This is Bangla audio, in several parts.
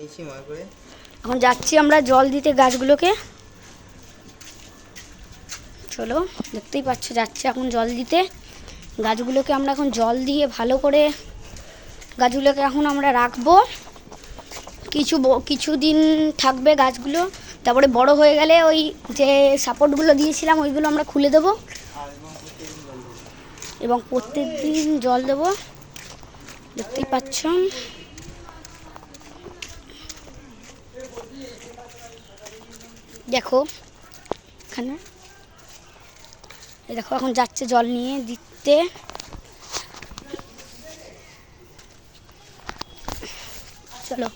এখন যাচ্ছি আমরা জল দিতে গাছগুলোকে। চলো, দেখতেই পাচ্ছ যাচ্ছে এখন জল দিতে গাছগুলোকে। আমরা এখন জল দিয়ে ভালো করে গাছগুলোকে এখন আমরা রাখবো। কিছুদিন থাকবে গাছগুলো, তারপরে বড় হয়ে গেলে ওই যে সাপোর্টগুলো দিয়েছিলাম ওইগুলো আমরা খুলে দেবো এবং প্রত্যেকদিন জল দেবো। দেখতেই পাচ্ছ দেখো এখানে, দেখো এখন যাচ্ছে জল নিয়ে দিতে। চলো,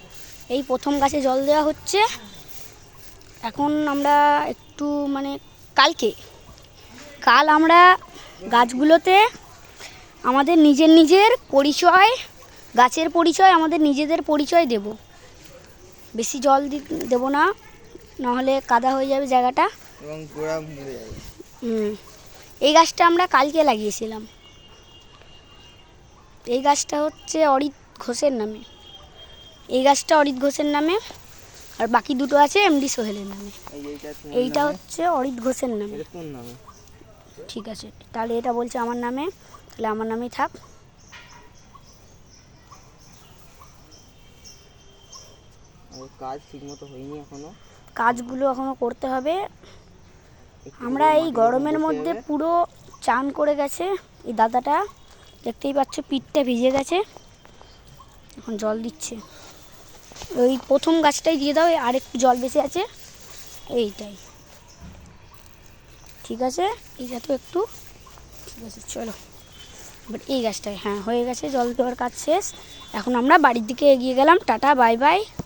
এই প্রথম গাছে জল দেওয়া হচ্ছে। এখন আমরা একটু কাল আমরা গাছগুলোতে আমাদের নিজের পরিচয়, গাছের পরিচয়, আমাদের নিজেদের পরিচয় দেব। বেশি জল দেব না, নাহলে কাদা হয়ে যাবে জায়গাটা এবং গোড়া মরে যাবে। এই গাছটা আমরা কালকে লাগিয়েছিলাম। এই গাছটা হচ্ছে অরিত ঘোষের নামে। এই গাছটা অরিত ঘোষের নামে, আর বাকি দুটো আছে এমডি সোহেলের নামে। এইটা হচ্ছে অরিত ঘোষের নামে। ঠিক আছে, তাহলে এটা বলছে আমার নামে, তাহলে আমার নামেই থাক। কাজ ঠিকমতো হয়নি এখনো, কাজগুলো এখনো করতে হবে। আমরা এই গরমের মধ্যে পুরো চান করে গেছে এই দাদাটা, দেখতেই পাচ্ছ পিঠটা ভিজে গেছে। এখন জল দিচ্ছে। ওই প্রথম গাছটাই দিয়ে দাও, আর একটু জল বেশি আছে এইটাই। ঠিক আছে, এইটা তো একটু ঠিক আছে। চলো এবার এই গাছটাই, হ্যাঁ হয়ে গেছে, জল দেওয়ার কাজ শেষ। এখন আমরা বাড়ির দিকে এগিয়ে গেলাম। Tata, bye bye.